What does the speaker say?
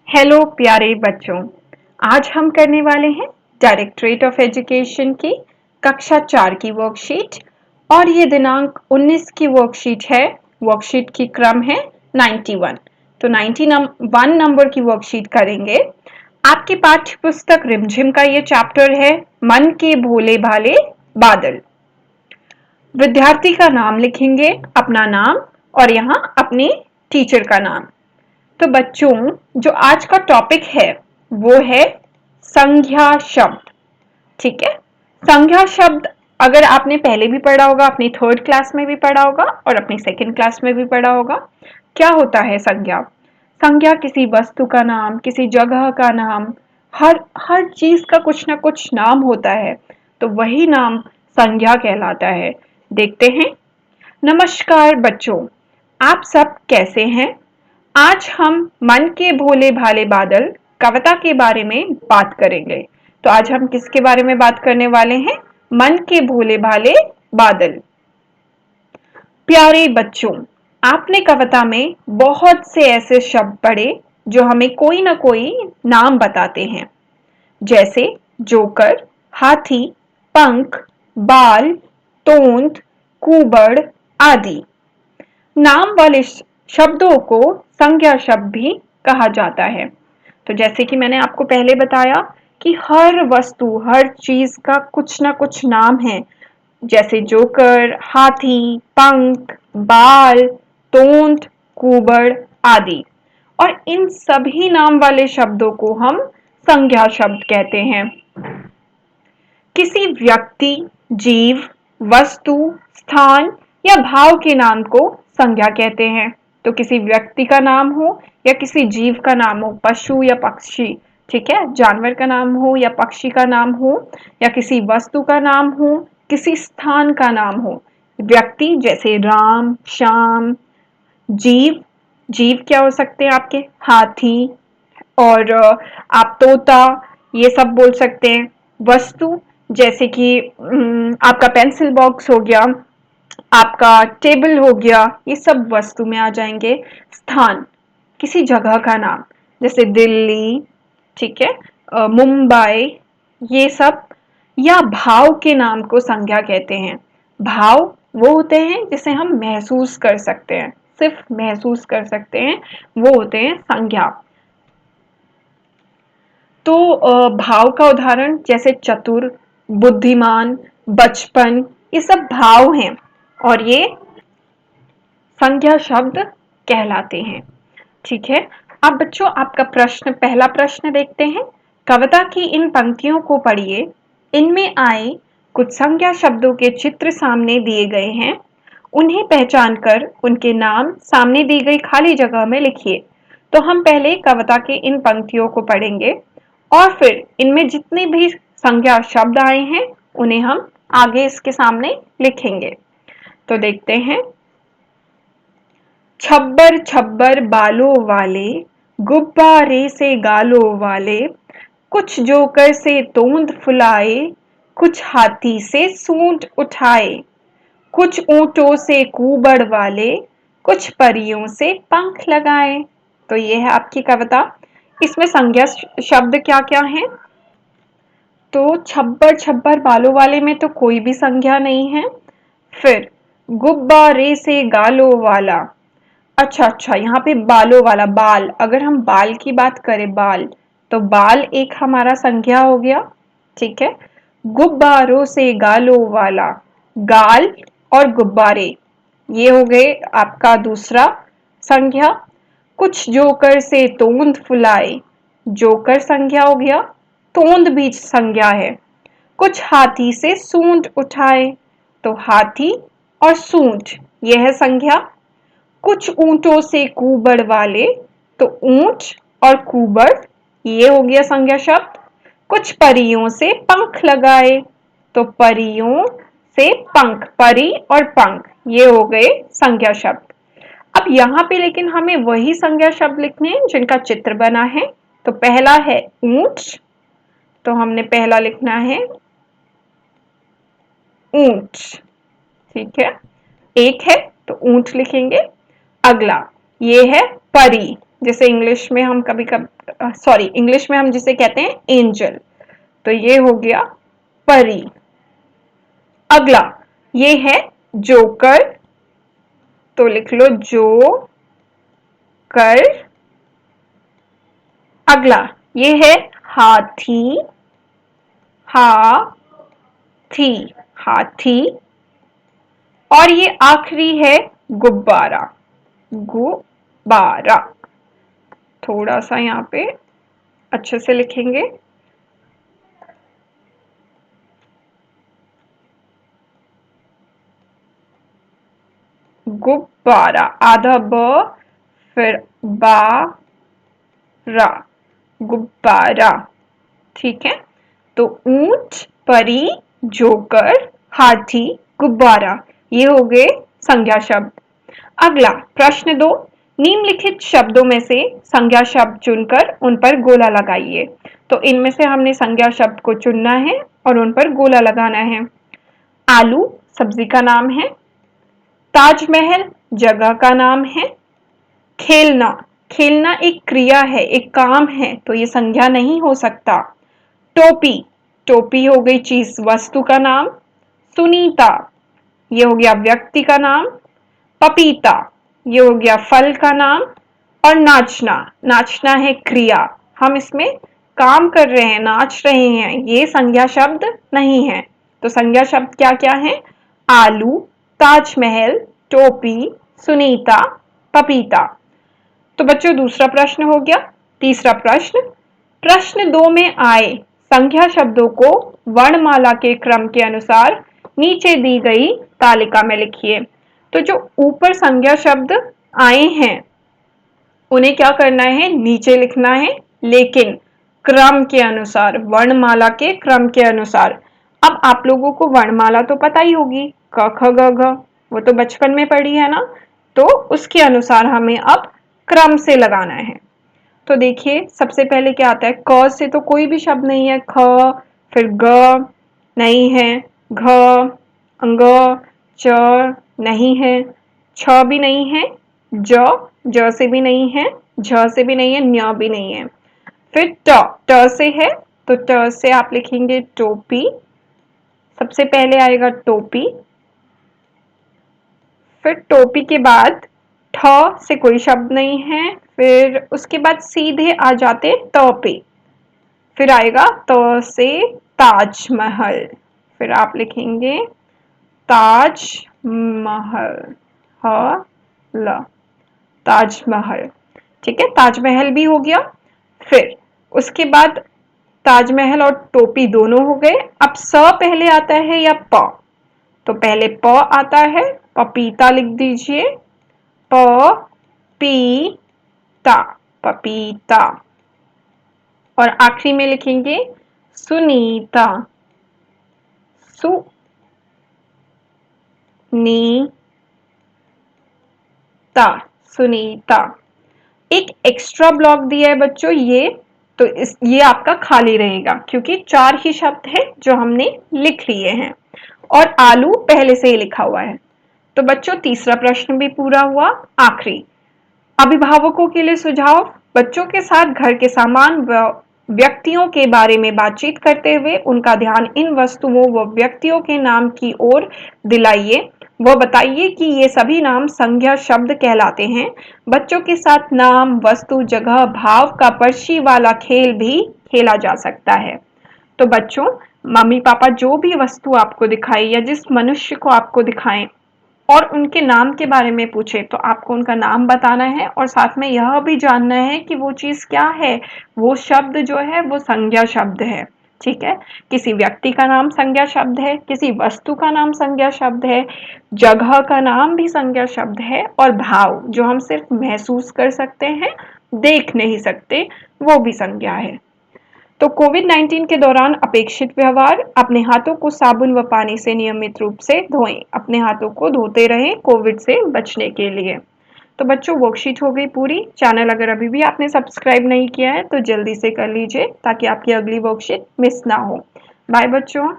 Hello प्यारे बच्चों। आज हम करने वाले हैं डायरेक्टरेट ऑफ एजुकेशन की कक्षा 4 की वर्कशीट और ये दिनांक 19 की वर्कशीट है। वर्कशीट की क्रम है 91। तो 91 नंबर की वर्कशीट करेंगे। आपकी पाठ्य पुस्तक रिमझिम का ये चैप्टर है मन के भोले भाले बादल। विद्यार्थी का नाम लिखेंगे, अपना नाम और यहाँ अपने टीचर का नाम। तो बच्चों, जो आज का टॉपिक है वो है संज्ञा शब्द। ठीक है, संज्ञा शब्द अगर आपने पहले भी पढ़ा होगा, अपनी 3rd क्लास में भी पढ़ा होगा और अपनी 2nd क्लास में भी पढ़ा होगा। क्या होता है संज्ञा? संज्ञा किसी वस्तु का नाम, किसी जगह का नाम, हर चीज का कुछ ना कुछ नाम होता है, तो वही नाम संज्ञा कहलाता है। देखते हैं। नमस्कार बच्चों, आप सब कैसे हैं? आज हम मन के भोले भाले बादल कविता के बारे में बात करेंगे। तो आज हम किसके बारे में बात करने वाले हैं? मन के भोले भाले बादल। प्यारे बच्चों, आपने कविता में बहुत से ऐसे शब्द पढ़े जो हमें कोई ना कोई नाम बताते हैं, जैसे जोकर, हाथी, पंख, बाल, तोंद, कुबड़ आदि। नाम वाले शब्दों को संज्ञा शब्द भी कहा जाता है। तो जैसे कि मैंने आपको पहले बताया कि हर वस्तु, हर चीज का कुछ ना कुछ नाम है, जैसे जोकर, हाथी, पंख, बाल, तोंद, कुबड़ आदि। और इन सभी नाम वाले शब्दों को हम संज्ञा शब्द कहते हैं। किसी व्यक्ति, जीव, वस्तु, स्थान या भाव के नाम को संज्ञा कहते हैं। तो किसी व्यक्ति का नाम हो या किसी जीव का नाम हो, पशु या पक्षी, ठीक है, जानवर का नाम हो या पक्षी का नाम हो, या किसी वस्तु का नाम हो, किसी स्थान का नाम हो। व्यक्ति जैसे राम, श्याम। जीव, जीव क्या हो सकते हैं आपके? हाथी, और आप तोता, ये सब बोल सकते हैं। वस्तु जैसे कि आपका पेंसिल बॉक्स हो गया, आपका टेबल हो गया, ये सब वस्तु में आ जाएंगे। स्थान, किसी जगह का नाम, जैसे दिल्ली, ठीक है, मुंबई, ये सब। या भाव के नाम को संज्ञा कहते हैं। भाव वो होते हैं जिसे हम महसूस कर सकते हैं, सिर्फ महसूस कर सकते हैं, वो होते हैं संज्ञा। तो भाव का उदाहरण जैसे चतुर, बुद्धिमान, बचपन, ये सब भाव हैं और ये संज्ञा शब्द कहलाते हैं। ठीक है। अब बच्चों, आपका पहला प्रश्न देखते हैं। कविता की इन पंक्तियों को पढ़िए। इनमें आए कुछ संज्ञा शब्दों के चित्र सामने दिए गए हैं। उन्हें पहचान कर उनके नाम सामने दी गई खाली जगह में लिखिए। तो हम पहले कविता के इन पंक्तियों को पढ़ेंगे और फिर इनमें जितने भी संज्ञा शब्द आए हैं उन्हें हम आगे इसके सामने लिखेंगे। तो देखते हैं। छब्बर छब्बर बालों वाले, गुब्बारे से गालों वाले, कुछ जोकर से तोंद फुलाए, कुछ हाथी से सूंड उठाए, कुछ ऊंटों से कुबड़ वाले, कुछ परियों से पंख लगाए। तो ये है आपकी कविता। इसमें संज्ञा शब्द क्या क्या हैं? तो छब्बर छब्बर बालों वाले में तो कोई भी संज्ञा नहीं है। फिर गुब्बारे से गालों वाला, अच्छा, यहाँ पे बालों वाला, बाल, अगर हम बाल की बात करें, बाल, तो बाल एक हमारा संज्ञा हो गया। ठीक है। गुब्बारों से गालों वाला, गाल और गुब्बारे, ये हो गए आपका दूसरा संज्ञा। कुछ जोकर से तोंद फुलाए, जोकर संज्ञा हो गया, तोंद भी संज्ञा है। कुछ हाथी से सूंड उठाए, तो हाथी और सूंड यह है संज्ञा। कुछ ऊंटों से कुबड़ वाले, तो ऊंट और कुबड़ ये हो गया संज्ञा शब्द। कुछ परियों से पंख लगाए, तो परियों से पंख, परी और पंख ये हो गए संज्ञा शब्द। अब यहाँ पे लेकिन हमें वही संज्ञा शब्द लिखने हैं जिनका चित्र बना है। तो पहला है ऊंट, तो हमने पहला लिखना है ऊंट। ठीक है, एक है तो ऊंट लिखेंगे। अगला ये है परी, जैसे इंग्लिश में हम इंग्लिश में हम जिसे कहते हैं एंजल। तो ये हो गया परी। अगला ये है जोकर, तो लिख लो जो कर। अगला ये है हाथी, थी हाथी। और ये आखिरी है गुब्बारा, गुब्बारा। थोड़ा सा यहाँ पे अच्छे से लिखेंगे। गुब्बारा, आधा ब फिर बा रा, गुब्बारा। ठीक है, तो ऊंट, परी, जोकर, हाथी, गुब्बारा, ये हो गए संज्ञा शब्द। अगला प्रश्न 2, निम्नलिखित शब्दों में से संज्ञा शब्द चुनकर उन पर गोला लगाइए। तो इनमें से हमने संज्ञा शब्द को चुनना है और उन पर गोला लगाना है। आलू सब्जी का नाम है, ताजमहल जगह का नाम है, खेलना, खेलना एक क्रिया है, एक काम है, तो ये संज्ञा नहीं हो सकता। टोपी, टोपी हो गई चीज वस्तु का नाम। सुनीता, ये हो गया व्यक्ति का नाम। पपीता, ये हो गया फल का नाम। और नाचना, नाचना है क्रिया, हम इसमें काम कर रहे हैं, नाच रहे हैं, ये संज्ञा शब्द नहीं है। तो संज्ञा शब्द क्या क्या है? आलू, ताजमहल, टोपी, सुनीता, पपीता। तो बच्चों दूसरा प्रश्न हो गया। तीसरा प्रश्न, प्रश्न 2 में आए संख्या शब्दों को वर्णमाला के क्रम के अनुसार नीचे दी गई तालिका में लिखिए। तो जो ऊपर संज्ञा शब्द आए हैं उन्हें क्या करना है? नीचे लिखना है, लेकिन क्रम के अनुसार, वर्णमाला के क्रम के अनुसार। अब आप लोगों को वर्णमाला तो पता ही होगी, क ख ग घ, वो तो बचपन में पढ़ी है ना। तो उसके अनुसार हमें अब क्रम से लगाना है। तो देखिए सबसे पहले क्या आता है? क से तो कोई भी शब्द नहीं है, ख, फिर ग नहीं है, घ, अंग, च नहीं है, छ भी नहीं है, ज से भी नहीं है, झ से भी नहीं है, न्य भी नहीं है। फिर ट से है, तो ट से आप लिखेंगे टोपी। सबसे पहले आएगा टोपी, फिर टोपी के बाद ठ से कोई शब्द नहीं है, फिर उसके बाद सीधे आ जाते त पे। फिर आएगा त से ताजमहल, फिर आप लिखेंगे ताजमहल, ह ल, ताजमहल। ठीक है, ताजमहल भी हो गया। फिर उसके बाद ताजमहल और टोपी दोनों हो गए। अब स पहले आता है या प? तो पहले प आता है, पपीता लिख दीजिए, प पी ता, पपीता। और आखिरी में लिखेंगे सुनीता, सु नी ता, सुनीता। एक एक्स्ट्रा ब्लॉक दिया है बच्चों ये, तो ये आपका खाली रहेगा क्योंकि 4 ही शब्द है जो हमने लिख लिए हैं और आलू पहले से ही लिखा हुआ है। तो बच्चों तीसरा प्रश्न भी पूरा हुआ। आखिरी, अभिभावकों के लिए सुझाव, बच्चों के साथ घर के सामान व व्यक्तियों के बारे में बातचीत करते हुए उनका ध्यान इन वस्तुओं व व्यक्तियों के नाम की ओर दिलाइए। वह बताइए कि ये सभी नाम संज्ञा शब्द कहलाते हैं। बच्चों के साथ नाम, वस्तु, जगह, भाव का पर्ची वाला खेल भी खेला जा सकता है। तो बच्चों मम्मी पापा जो भी वस्तु आपको दिखाई या जिस मनुष्य को आपको दिखाएं और उनके नाम के बारे में पूछे तो आपको उनका नाम बताना है और साथ में यह भी जानना है कि वो चीज क्या है। वो शब्द जो है वो संज्ञा शब्द है। ठीक है, किसी व्यक्ति का नाम संज्ञा शब्द है, किसी वस्तु का नाम संज्ञा शब्द है, जगह का नाम भी संज्ञा शब्द है, और भाव जो हम सिर्फ महसूस कर सकते हैं, देख नहीं सकते, वो भी संज्ञा है। तो कोविड-19 के दौरान अपेक्षित व्यवहार, अपने हाथों को साबुन व पानी से नियमित रूप से धोएं। अपने हाथों को धोते रहें कोविड से बचने के लिए। तो बच्चों वर्कशीट हो गई पूरी। चैनल अगर अभी भी आपने सब्सक्राइब नहीं किया है तो जल्दी से कर लीजिए ताकि आपकी अगली वर्कशीट मिस ना हो। बाय बच्चों।